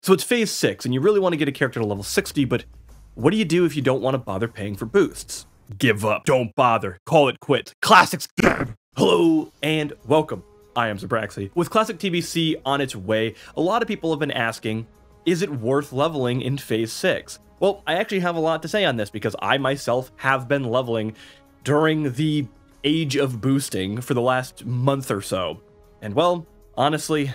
So it's phase 6, and you really want to get a character to level 60, but what do you do if you don't want to bother paying for boosts? Give up. Don't bother. Call it quits. Classic's dead. Hello, and welcome. I am Zabraxi. With Classic TBC on its way, a lot of people have been asking, is it worth leveling in phase 6? Well, I actually have a lot to say on this because I myself have been leveling during the age of boosting for the last month or so. And well, honestly,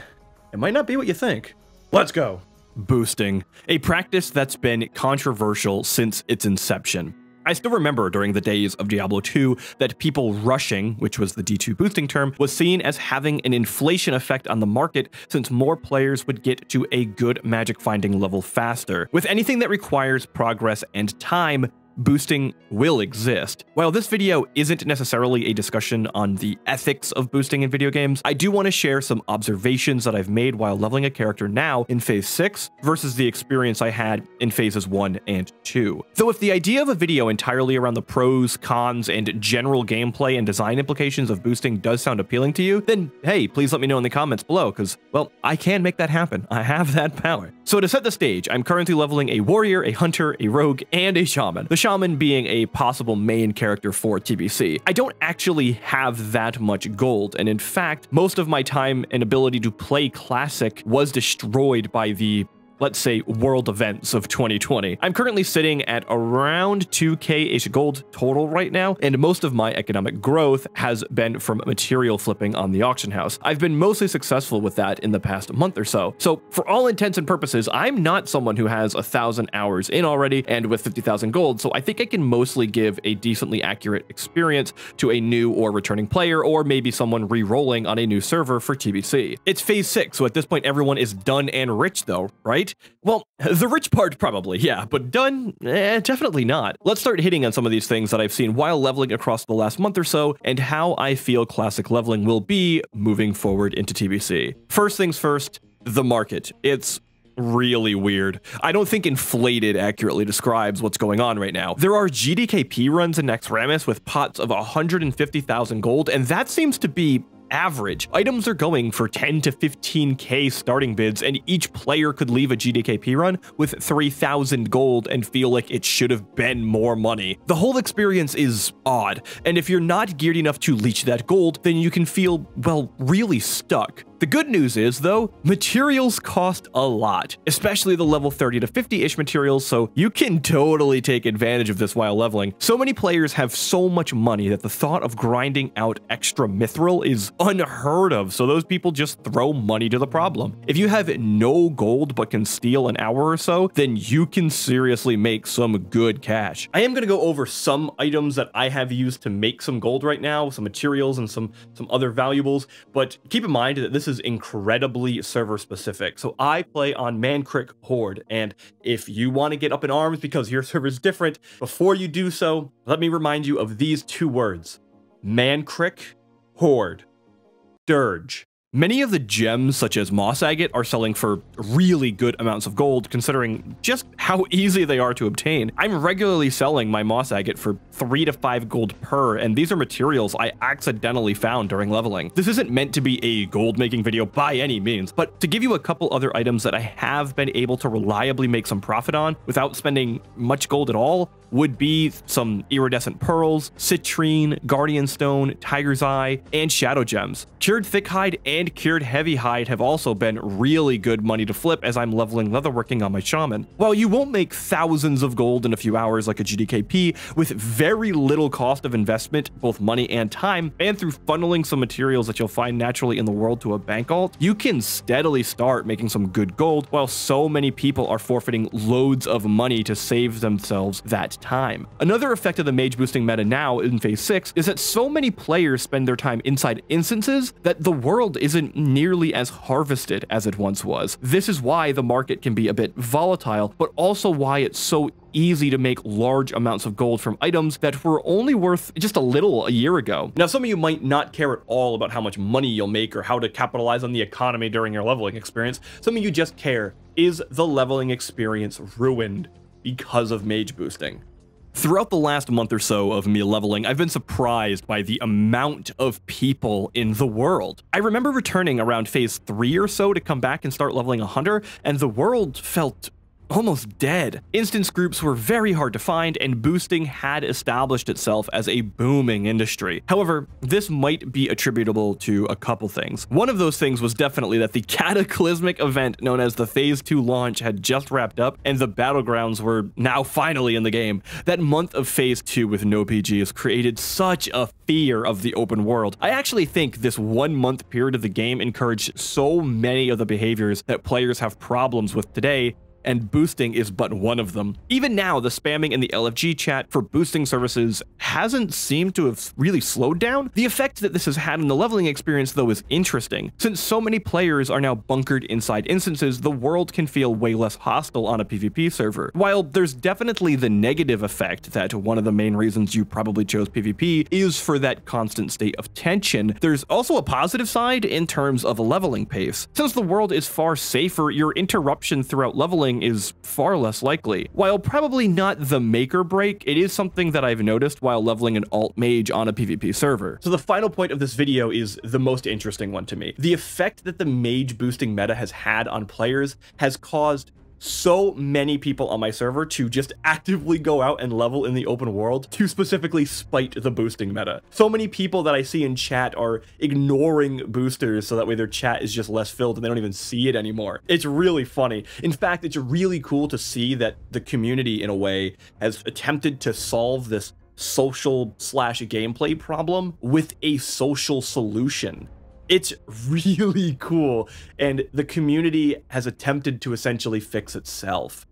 it might not be what you think. Let's go. Boosting, a practice that's been controversial since its inception. I still remember during the days of Diablo 2 that people rushing, which was the D2 boosting term, was seen as having an inflation effect on the market since more players would get to a good magic finding level faster. With anything that requires progress and time, boosting will exist. While this video isn't necessarily a discussion on the ethics of boosting in video games, I do want to share some observations that I've made while leveling a character now in phase 6 versus the experience I had in phases 1 and 2. Though if the idea of a video entirely around the pros, cons, and general gameplay and design implications of boosting does sound appealing to you, then hey, please let me know in the comments below, because, well, I can make that happen. I have that power. So to set the stage, I'm currently leveling a warrior, a hunter, a rogue, and a shaman. The shaman being a possible main character for TBC. I don't actually have that much gold, and in fact, most of my time and ability to play Classic was destroyed by the, let's say, world events of 2020. I'm currently sitting at around 2k-ish gold total right now, and most of my economic growth has been from material flipping on the auction house. I've been mostly successful with that in the past month or so. So for all intents and purposes, I'm not someone who has 1,000 hours in already and with 50,000 gold, so I think I can mostly give a decently accurate experience to a new or returning player, or maybe someone re-rolling on a new server for TBC. It's phase 6, so at this point everyone is done and rich though, right? Well, the rich part probably, yeah, but done? Definitely not. Let's start hitting on some of these things that I've seen while leveling across the last month or so, and how I feel Classic leveling will be moving forward into TBC. First things first, the market. It's really weird. I don't think inflated accurately describes what's going on right now. There are GDKP runs in Naxxramas with pots of 150,000 gold, and that seems to be average. Items are going for 10 to 15k starting bids, and each player could leave a GDKP run with 3,000 gold and feel like it should have been more money. The whole experience is odd, and if you're not geared enough to leech that gold, then you can feel, well, really stuck. The good news is, though, materials cost a lot, especially the level 30 to 50-ish materials, so you can totally take advantage of this while leveling. So many players have so much money that the thought of grinding out extra mithril is unheard of, so those people just throw money to the problem. If you have no gold but can steal an hour or so, then you can seriously make some good cash. I am going to go over some items that I have used to make some gold right now, some materials and some other valuables, but keep in mind that this is incredibly server specific. So I play on Mankrik Horde, and if you want to get up in arms because your server is different, before you do so, let me remind you of these two words: Mankrik Horde. Dirge. Many of the gems, such as moss agate, are selling for really good amounts of gold, considering just how easy they are to obtain. I'm regularly selling my moss agate for 3 to 5 gold per, and these are materials I accidentally found during leveling. This isn't meant to be a gold making video by any means, but to give you a couple other items that I have been able to reliably make some profit on without spending much gold at all, would be some iridescent pearls, citrine, guardian stone, tiger's eye, and shadow gems. Cured thick hide and cured heavy hide have also been really good money to flip as I'm leveling leatherworking on my shaman. While you won't make thousands of gold in a few hours like a GDKP, with very little cost of investment, both money and time, and through funneling some materials that you'll find naturally in the world to a bank alt, you can steadily start making some good gold, while so many people are forfeiting loads of money to save themselves that time. Another effect of the mage boosting meta now in phase 6 is that so many players spend their time inside instances that the world isn't nearly as harvested as it once was. This is why the market can be a bit volatile, but also why it's so easy to make large amounts of gold from items that were only worth just a little a year ago. Now, some of you might not care at all about how much money you'll make or how to capitalize on the economy during your leveling experience. Some of you just care, is the leveling experience ruined because of mage boosting? Throughout the last month or so of me leveling, I've been surprised by the amount of people in the world. I remember returning around phase 3 or so to come back and start leveling a hunter, and the world felt almost dead. Instance groups were very hard to find, and boosting had established itself as a booming industry. However, this might be attributable to a couple things. One of those things was definitely that the cataclysmic event known as the Phase 2 launch had just wrapped up, and the battlegrounds were now finally in the game. That month of Phase 2 with no PG has created such a fear of the open world. I actually think this 1 month period of the game encouraged so many of the behaviors that players have problems with today, and boosting is but one of them. Even now, the spamming in the LFG chat for boosting services hasn't seemed to have really slowed down. The effect that this has had on the leveling experience, though, is interesting. Since so many players are now bunkered inside instances, the world can feel way less hostile on a PvP server. While there's definitely the negative effect that one of the main reasons you probably chose PvP is for that constant state of tension, there's also a positive side in terms of a leveling pace. Since the world is far safer, your interruption throughout leveling is far less likely. While probably not the make or break, it is something that I've noticed while leveling an alt mage on a PvP server. So the final point of this video is the most interesting one to me. The effect that the mage boosting meta has had on players has caused so many people on my server to just actively go out and level in the open world to specifically spite the boosting meta. So many people that I see in chat are ignoring boosters so that way their chat is just less filled and they don't even see it anymore. It's really funny. In fact, it's really cool to see that the community in a way has attempted to solve this social / gameplay problem with a social solution. It's really cool, and the community has attempted to essentially fix itself.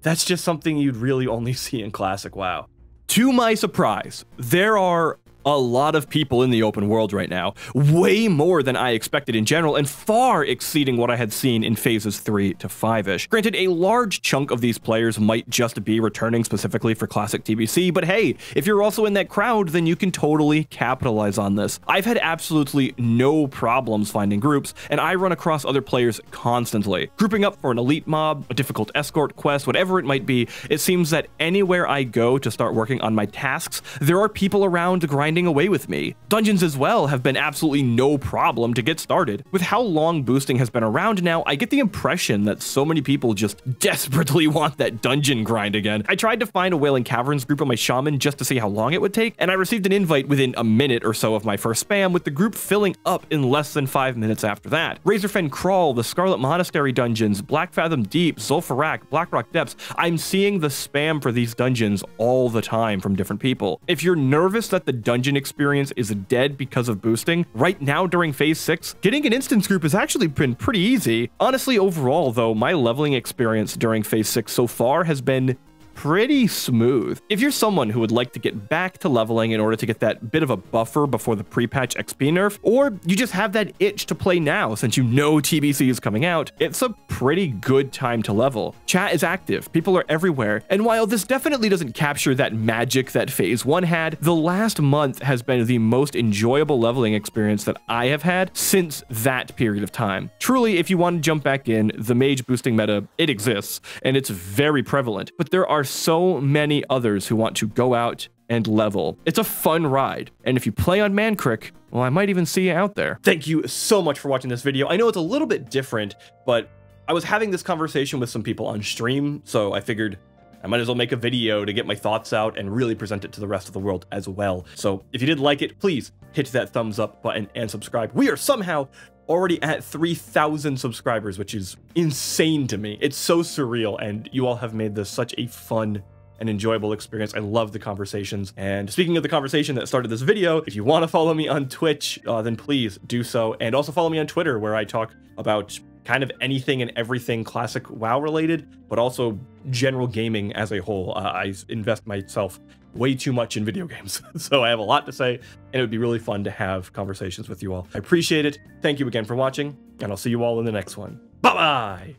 That's just something you'd really only see in Classic WoW. To my surprise, there are a lot of people in the open world right now, way more than I expected in general, and far exceeding what I had seen in phases 3 to 5-ish. Granted, a large chunk of these players might just be returning specifically for Classic TBC, but hey, if you're also in that crowd, then you can totally capitalize on this. I've had absolutely no problems finding groups, and I run across other players constantly. Grouping up for an elite mob, a difficult escort quest, whatever it might be, it seems that anywhere I go to start working on my tasks, there are people around grinding away with me. Dungeons as well have been absolutely no problem to get started. With how long boosting has been around now, I get the impression that so many people just desperately want that dungeon grind again. I tried to find a Wailing Caverns group on my shaman just to see how long it would take, and I received an invite within a minute or so of my first spam, with the group filling up in less than 5 minutes after that. Razorfen Crawl, the Scarlet Monastery dungeons, Black Fathom Deep, Zul'Farrak, Blackrock Depths, I'm seeing the spam for these dungeons all the time from different people. If you're nervous that the dungeon experience is dead because of boosting, right now during phase 6, getting an instance group has actually been pretty easy. Honestly, overall though, my leveling experience during phase 6 so far has been pretty smooth. If you're someone who would like to get back to leveling in order to get that bit of a buffer before the pre-patch XP nerf, or you just have that itch to play now since you know TBC is coming out, it's a pretty good time to level. Chat is active, people are everywhere, and while this definitely doesn't capture that magic that phase 1 had, the last month has been the most enjoyable leveling experience that I have had since that period of time. Truly, if you want to jump back in, the mage boosting meta, it exists, and it's very prevalent, but there are so many others who want to go out and level. It's a fun ride, and if you play on Mancrick, well, I might even see you out there. Thank you so much for watching this video. I know it's a little bit different, but I was having this conversation with some people on stream, so I figured I might as well make a video to get my thoughts out and really present it to the rest of the world as well. So if you did like it, please hit that thumbs up button and subscribe. We are somehow already at 3,000 subscribers, which is insane to me. It's so surreal, and you all have made this such a fun and enjoyable experience. I love the conversations. And speaking of the conversation that started this video, if you want to follow me on Twitch, then please do so. And also follow me on Twitter, where I talk about kind of anything and everything Classic WoW related, but also general gaming as a whole. I invest myself way too much in video games, so I have a lot to say, and it would be really fun to have conversations with you all. I appreciate it. Thank you again for watching, and I'll see you all in the next one. Bye-bye!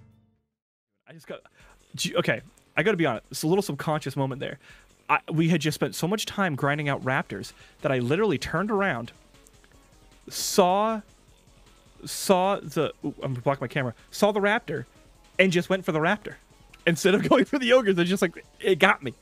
Okay, I gotta be honest, it's a little subconscious moment there. We had just spent so much time grinding out raptors that I literally turned around, saw the... Ooh, I'm gonna block my camera. Saw the raptor, and just went for the raptor. Instead of going for the ogres, it's just like, it got me.